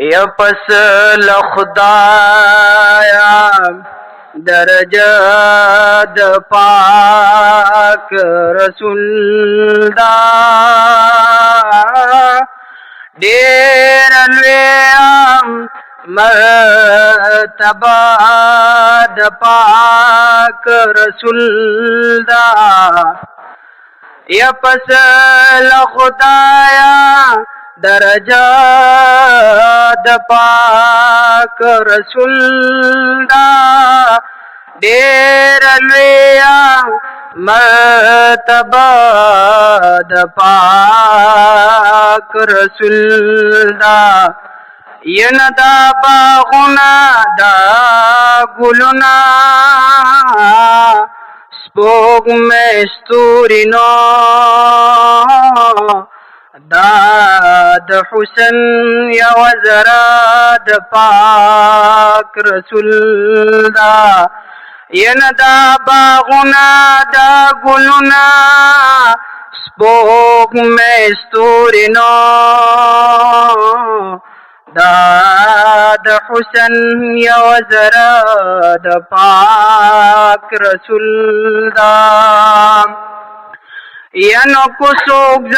یا پس لخدایا درجه د پاک رسول دا ډېر لوی مرتبه د پاک رسول دا یا پس لخدایا درجه د پاک رسول دا ډېر لوی مرتبه د پاک رسول دا ین دا باغونه دا ګلونه سپوږمۍ ستوري نو دا د حسن یو ذره د پاک رسول دا ین دا باغونه دا ګلونه سپوږمۍ ستوري نو دا د حسن یو ذره د پاک رسول دا ینو کو څوک